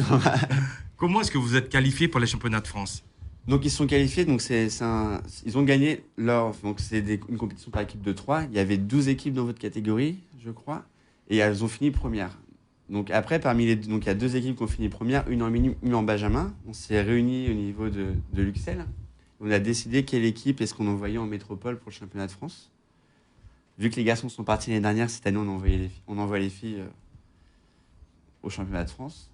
S1: Comment est-ce que vous êtes qualifié pour les championnats de France?
S3: Donc, ils sont qualifiés. Donc, ils ont gagné leur... Donc, c'est une compétition par équipe de 3. Il y avait 12 équipes dans votre catégorie, je crois. Et elles ont fini première. Donc après, donc il y a 2 équipes qui ont fini première, une en mini, une en benjamin. On s'est réunis au niveau de l'Uxel. On a décidé quelle équipe est-ce qu'on envoyait en métropole pour le championnat de France. Vu que les garçons sont partis l'année dernière, cette année on envoie les filles au championnat de France.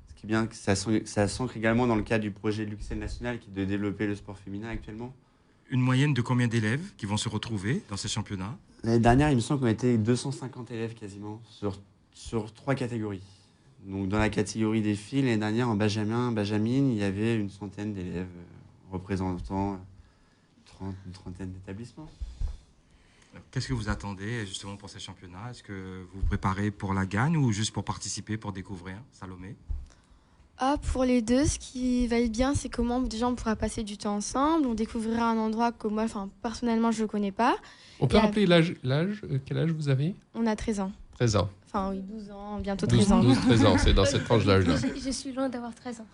S3: Ce qui est bien, ça s'ancre également dans le cadre du projet de l'Uxel national qui est de développer le sport féminin actuellement.
S1: Une moyenne de combien d'élèves qui vont se retrouver dans ces championnats?
S3: L'année dernière, il me semble qu'on était 250 élèves quasiment sur 3 catégories. Donc dans la catégorie des filles, l'année dernière, en benjamine, il y avait une centaine d'élèves représentant une trentaine d'établissements.
S1: Qu'est-ce que vous attendez justement pour ces championnats? Est-ce que vous vous préparez pour la gagne ou juste pour participer, pour découvrir, Salomé?
S14: Pour les deux, ce qui va être bien, c'est comment déjà on pourra passer du temps ensemble, on découvrira un endroit que moi, personnellement, je ne connais pas.
S2: On peut rappeler l'âge, quel âge vous avez?
S14: On a 13 ans.
S2: 13 ans.
S14: Enfin oui, 12 ans, bientôt 13 ans.
S2: 12-13 ans, c'est dans cette tranche d'âge-là.
S15: Je suis loin d'avoir 13 ans.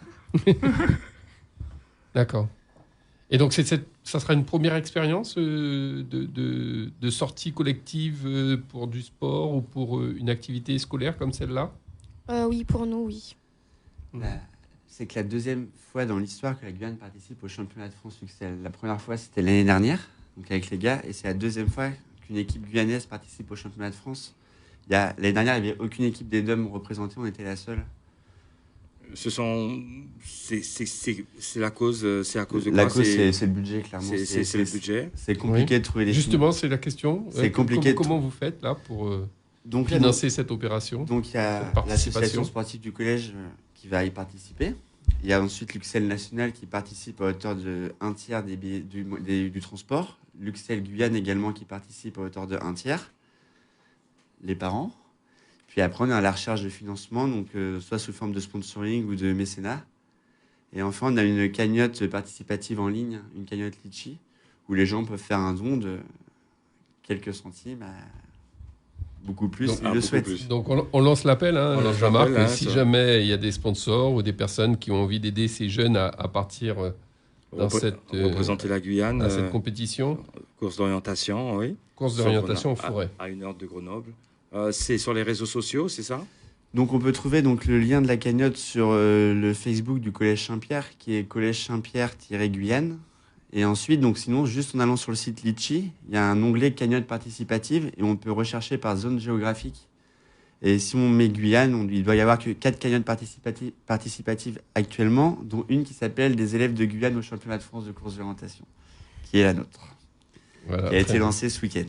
S2: D'accord. Et donc, ça sera une première expérience de sortie collective pour du sport ou pour une activité scolaire comme celle-là?
S14: Oui, pour nous, oui.
S3: C'est que la deuxième fois dans l'histoire que la Guyane participe au championnat de France Uxel. La première fois, c'était l'année dernière, donc avec les gars, et c'est la deuxième fois qu'une équipe guyanaise participe au championnat de France. L'année dernière, il n'y avait aucune équipe des DOM représentée, on était la seule.
S1: C'est la cause, c'est à cause de quoi?
S3: La cause, c'est le budget, clairement.
S1: C'est le budget.
S3: C'est compliqué de trouver des
S2: Justement, c'est la question.
S3: C'est compliqué.
S2: Comment vous faites là pour financer cette opération?
S3: Donc il y a l'association sportive du collège qui va y participer. Il y a ensuite l'Uxel national qui participe à hauteur de 1/3 des billets du transport. L'Uxel Guyane également qui participe à hauteur de 1/3. Les parents. Puis après, on est à la recherche de financement, donc soit sous forme de sponsoring ou de mécénat. Et enfin, on a une cagnotte participative en ligne, une cagnotte Litchi, où les gens peuvent faire un don de quelques centimes à beaucoup plus s'ils le souhaitent.
S2: Donc on lance l'appel, Jean-Marc, si jamais il y a des sponsors ou des personnes qui ont envie d'aider ces jeunes à partir dans
S1: représenter la Guyane
S2: dans cette compétition.
S1: Course d'orientation, oui.
S2: Course d'orientation en forêt.
S1: À 1 heure de Grenoble. C'est sur les réseaux sociaux, c'est ça?
S3: Donc on peut trouver le lien de la cagnotte sur le Facebook du Collège Saint-Pierre, qui est Collège Saint-Pierre-Guyane. Et ensuite, sinon, juste en allant sur le site Litchi, il y a un onglet cagnotte participative et on peut rechercher par zone géographique. Et si on met Guyane, il doit y avoir que 4 cagnottes participatives actuellement, dont une qui s'appelle des élèves de Guyane au championnat de France de course d'orientation, qui est la nôtre, qui a été lancée ce week-end.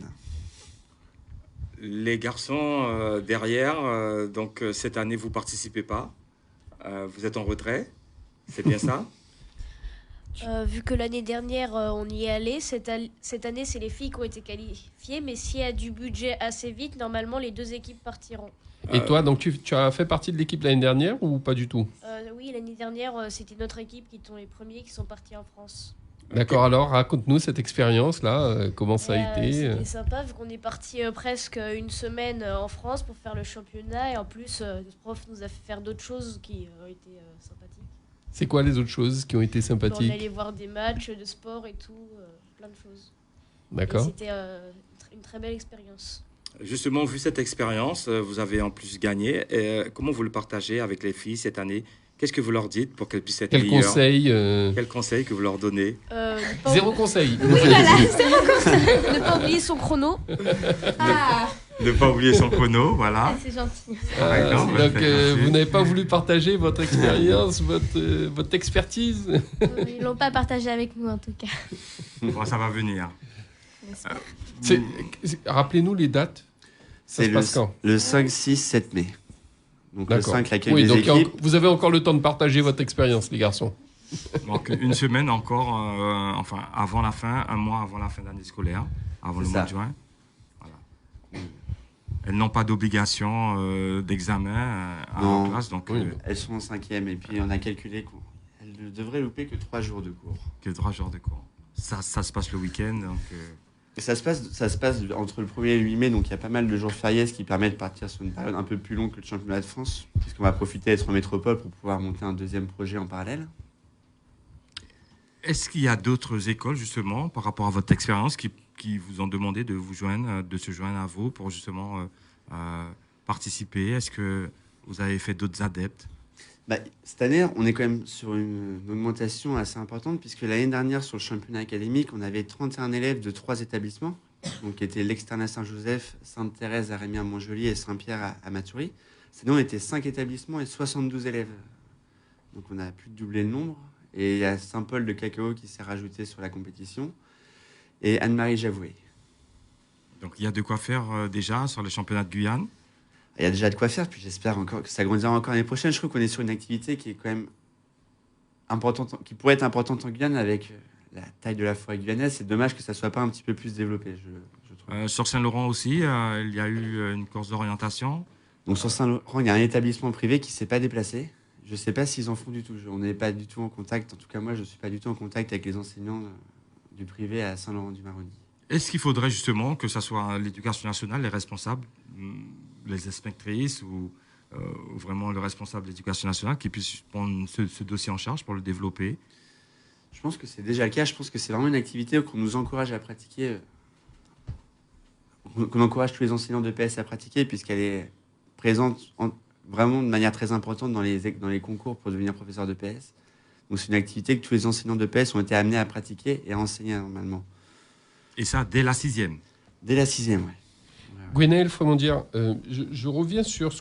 S1: Les garçons derrière, donc cette année vous participez pas, vous êtes en retrait, c'est bien ça?
S16: Vu que l'année dernière on y est allé, cette année c'est les filles qui ont été qualifiées, mais s'il y a du budget assez vite, normalement les 2 équipes partiront.
S2: Et toi, donc tu as fait partie de l'équipe l'année dernière ou pas du tout?
S16: Oui, l'année dernière c'était notre équipe qui sont les premiers qui sont partis en France.
S2: D'accord, alors raconte-nous cette expérience-là, comment ça a été?
S16: C'était sympa vu qu'on est parti presque une semaine en France pour faire le championnat et en plus le prof nous a fait faire d'autres choses qui ont été sympathiques.
S2: C'est quoi les autres choses qui ont été sympathiques?
S16: On allait voir des matchs de sport et tout, plein de choses.
S2: D'accord.
S16: C'était une très belle expérience.
S1: Justement, vu cette expérience, vous avez en plus gagné. Comment vous le partagez avec les filles cette année? Qu'est-ce que vous leur dites pour qu'elles puissent être meilleures? Quel conseil que vous leur donnez?
S2: Zéro conseil.
S16: Oui, voilà, zéro conseil. Ne pas oublier son chrono.
S1: Ne pas oublier son chrono, voilà.
S16: C'est gentil.
S2: Donc, vous n'avez pas voulu partager votre expérience, votre expertise?
S15: Ils l'ont pas partagé avec nous, en tout cas.
S1: Bon, ça va venir.
S2: Rappelez-nous les dates. Ça se passe quand?
S3: Le 5, 6, 7 mai. Donc le 5, l'accueil
S2: des
S3: équipes.
S2: vous avez encore le temps de partager votre expérience, les garçons.
S1: Donc une semaine encore, avant la fin, un mois avant la fin de l'année scolaire, avant le mois de juin. Voilà. Elles n'ont pas d'obligation d'examen à leur classe. Donc,
S3: elles sont en 5e et puis on a calculé qu'elles ne devraient louper que 3 jours de cours.
S1: Que 3 jours de cours. Ça se passe le week-end. Donc,
S3: et ça se passe entre le 1er et le 8 mai, donc il y a pas mal de jours fériés, ce qui permet de partir sur une période un peu plus longue que le championnat de France, puisqu'on va profiter d'être en métropole pour pouvoir monter un deuxième projet en parallèle.
S1: Est-ce qu'il y a d'autres écoles, justement, par rapport à votre expérience, qui vous ont demandé de se joindre à vous pour justement participer? Est-ce que vous avez fait d'autres adeptes?
S3: Cette année, on est quand même sur une augmentation assez importante, puisque l'année dernière, sur le championnat académique, on avait 31 élèves de 3 établissements, donc qui étaient l'Externat Saint-Joseph, Sainte-Thérèse à Rémière-Montjoly et Saint-Pierre à Mathury. Cette année, on était 5 établissements et 72 élèves. Donc on a plus de doublé le nombre. Et il y a Saint-Paul de Cacao qui s'est rajouté sur la compétition. Et Anne-Marie Javoué.
S1: Donc il y a de quoi faire déjà sur le championnat de Guyane?
S3: Il y a déjà de quoi faire, puis j'espère encore que ça grandira encore l'année prochaine. Je trouve qu'on est sur une activité qui est quand même importante, qui pourrait être importante en Guyane avec la taille de la forêt guyanaise. C'est dommage que ça ne soit pas un petit peu plus développé, je trouve.
S1: Sur Saint-Laurent aussi, il y a eu une course d'orientation.
S3: Donc sur Saint-Laurent, il y a un établissement privé qui ne s'est pas déplacé. Je ne sais pas s'ils en font du tout. On n'est pas du tout en contact. En tout cas, moi, je ne suis pas du tout en contact avec les enseignants du privé à Saint-Laurent-du-Maroni.
S1: Est-ce qu'il faudrait justement que ce soit l'Éducation nationale, les responsables, les inspectrices ou vraiment le responsable de l'Éducation nationale qui puisse prendre ce dossier en charge pour le développer?
S3: Je pense que c'est déjà le cas. Je pense que c'est vraiment une activité qu'on nous encourage à pratiquer, qu'on encourage tous les enseignants de PS à pratiquer, puisqu'elle est présente vraiment de manière très importante dans les concours pour devenir professeur de PS. Donc c'est une activité que tous les enseignants de PS ont été amenés à pratiquer et à enseigner normalement.
S1: Et ça, dès la 6e?
S3: Dès la 6e, oui.
S2: Gwenaël Frémondière, je reviens sur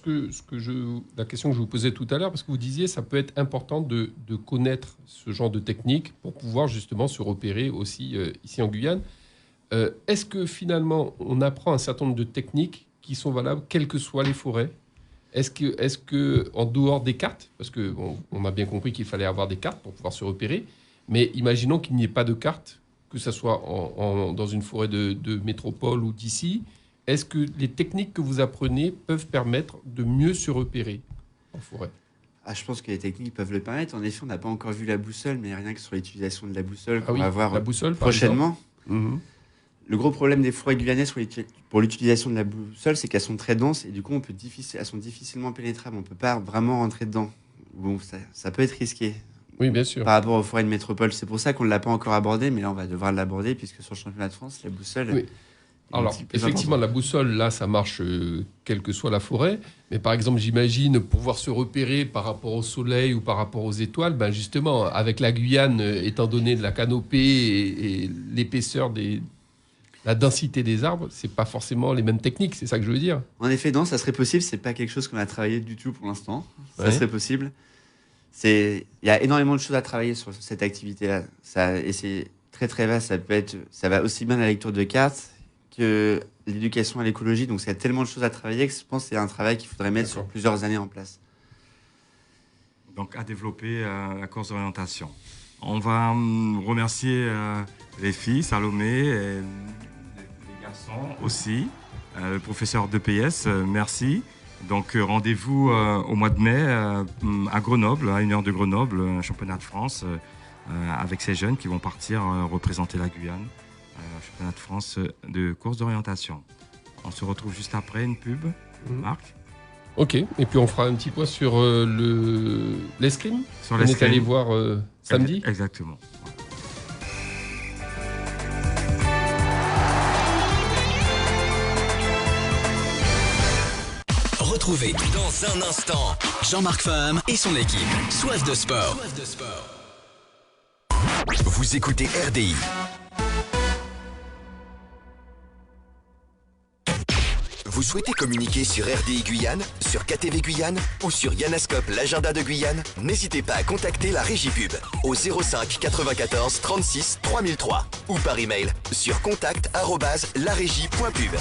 S2: la question que je vous posais tout à l'heure, parce que vous disiez ça peut être important de connaître ce genre de technique pour pouvoir justement se repérer aussi ici en Guyane. Est-ce que finalement on apprend un certain nombre de techniques qui sont valables quelles que soient les forêts? Est-ce que en dehors des cartes, parce qu'on a bien compris qu'il fallait avoir des cartes pour pouvoir se repérer, mais imaginons qu'il n'y ait pas de cartes, que ce soit dans une forêt de métropole ou d'ici, est-ce que les techniques que vous apprenez peuvent permettre de mieux se repérer en forêt?
S3: Je pense que les techniques peuvent le permettre. En effet, on n'a pas encore vu la boussole, mais rien que sur l'utilisation de la boussole qu'on va voir prochainement. Le gros problème des forêts guyanaises pour l'utilisation de la boussole, c'est qu'elles sont très denses et du coup, elles sont difficilement pénétrables. On ne peut pas vraiment rentrer dedans. Bon, ça peut être risqué.
S2: Oui, bien sûr.
S3: Par rapport aux forêts de métropole. C'est pour ça qu'on ne l'a pas encore abordé, mais là, on va devoir l'aborder puisque sur le championnat de France, la boussole...
S2: Oui. Alors, effectivement, la boussole, là, ça marche quelle que soit la forêt. Mais par exemple, j'imagine pouvoir se repérer par rapport au soleil ou par rapport aux étoiles, justement, avec la Guyane, étant donné de la canopée et l'épaisseur la densité des arbres, c'est pas forcément les mêmes techniques, c'est ça que je veux dire.
S3: En effet, non, ça serait possible. C'est pas quelque chose qu'on a travaillé du tout pour l'instant. Ça serait possible. Il y a énormément de choses à travailler sur cette activité-là. Et c'est très très vaste. Ça va aussi bien la lecture de cartes que l'éducation à l'écologie. Donc, il y a tellement de choses à travailler que je pense que c'est un travail qu'il faudrait mettre sur plusieurs années en place.
S1: Donc, à développer la course d'orientation. On va remercier les filles, Salomé, et les garçons aussi, le professeur d'EPS, merci. Donc, rendez-vous au mois de mai à Grenoble, à 1h de Grenoble, un championnat de France, avec ces jeunes qui vont partir représenter la Guyane. Championnat de France de course d'orientation. On se retrouve juste après une pub, Marc.
S2: Ok, et puis on fera un petit point sur l'escrime.
S1: Sur
S2: l'escrime. On est allé voir samedi.
S1: Exactement.
S8: Retrouvez dans un instant Jean-Marc Fam et son équipe. Soif de sport. Vous écoutez RDI. Vous souhaitez communiquer sur RDI Guyane, sur KTV Guyane ou sur Yanascope l'agenda de Guyane? N'hésitez pas à contacter la Régie Pub au 05 94 36 3003 ou par email sur contact@laregie.pub.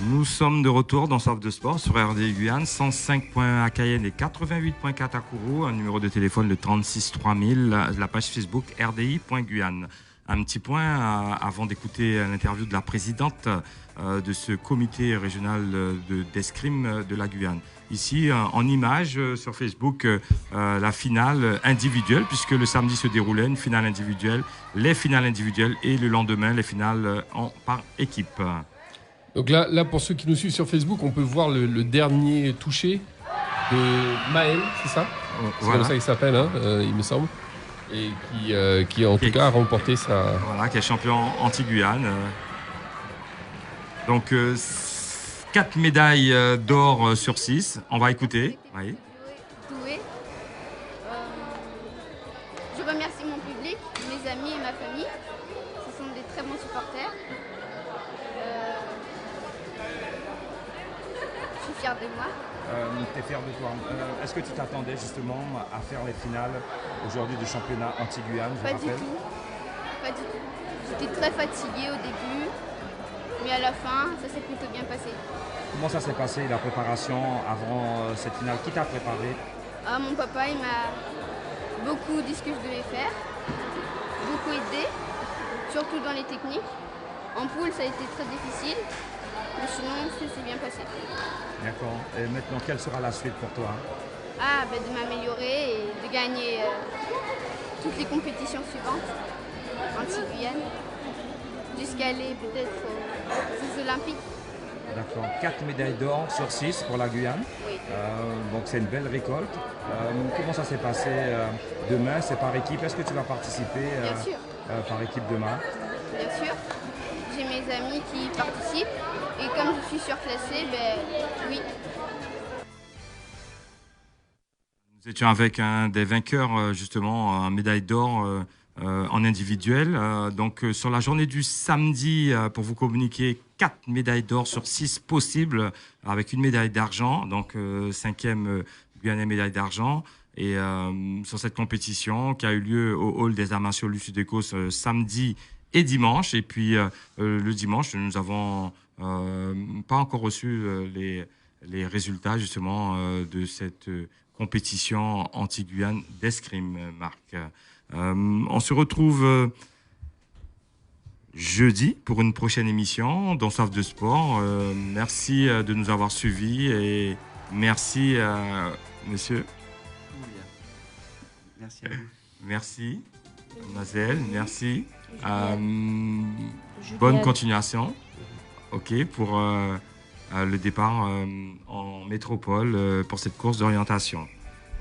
S1: Nous sommes de retour dans Soif de Sport sur RDI Guyane, 105 points à Cayenne et 88.4 à Kourou. Un numéro de téléphone le 36 3000, la page Facebook RDI.Guyane. Un petit point avant d'écouter l'interview de la présidente de ce comité régional d'escrime de la Guyane. Ici, en image sur Facebook, la finale individuelle, puisque le samedi se déroulait une finale individuelle, les finales individuelles et le lendemain, les finales par équipe.
S2: Donc là, pour ceux qui nous suivent sur Facebook, on peut voir le dernier touché de Maël, c'est ça ? C'est comme ça qu'il s'appelle, hein, il me semble. Et qui en tout cas a remporté sa...
S1: Voilà, qui est champion anti-Guyane. Donc 4 médailles d'or sur 6. On va écouter. Oui.
S17: Doué. Je remercie mon public, mes amis et ma famille. Ce sont des très bons supporters. Je suis fière de moi.
S1: Tu es fier de toi. Est-ce que tu t'attendais justement à faire les finales aujourd'hui du championnat anti-Guyane?
S17: Pas du tout. Pas du tout. J'étais très fatiguée au début, mais à la fin, ça s'est plutôt bien passé.
S1: Comment ça s'est passé, la préparation avant cette finale? Qui t'a préparé?
S17: Mon papa, il m'a beaucoup dit ce que je devais faire, beaucoup aidé, surtout dans les techniques. En poule, ça a été très difficile. Mais sinon, ça s'est bien passé.
S1: D'accord. Et maintenant, quelle sera la suite pour toi?
S17: De m'améliorer et de gagner toutes les compétitions suivantes anti-Guyane, jusqu'à aller peut-être aux Jeux Olympiques.
S1: D'accord. 4 médailles d'or sur 6 pour la Guyane.
S17: Oui.
S1: Donc c'est une belle récolte. Comment ça s'est passé demain? C'est par équipe. Est-ce que tu vas participer
S17: Bien sûr.
S1: Par équipe demain?
S17: Bien sûr. J'ai mes amis qui participent. Et comme je suis surclassée, oui.
S1: Nous étions avec un des vainqueurs, justement, en médaille d'or en individuel. Donc, sur la journée du samedi, pour vous communiquer, 4 médailles d'or sur 6 possibles, avec une médaille d'argent. Donc, 5e Guyanais médaille d'argent. Et sur cette compétition qui a eu lieu au hall des arts martiaux Lucie d'Écosse samedi et dimanche. Et puis, le dimanche, nous avons... pas encore reçu les résultats justement de cette compétition anti-Guyane d'escrime, Marc. On se retrouve jeudi pour une prochaine émission dans Soif de Sport. Merci de nous avoir suivis et merci monsieur.
S3: Merci à vous.
S1: Merci mademoiselle, merci. Bonne continuation. Ok, pour le départ en métropole pour cette course d'orientation.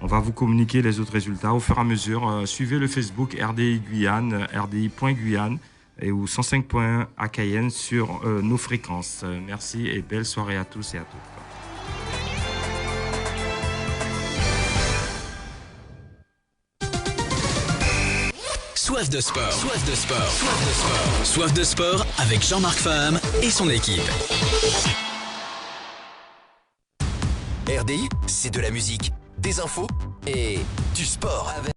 S1: On va vous communiquer les autres résultats au fur et à mesure. Suivez le Facebook RDI Guyane, RDI.Guyane et ou 105 points à Cayenne sur nos fréquences. Merci et belle soirée à tous et à toutes.
S8: Soif de sport. Soif de sport. Soif de sport. Soif de sport avec Jean-Marc Faham et son équipe. RDI, c'est de la musique, des infos et du sport avec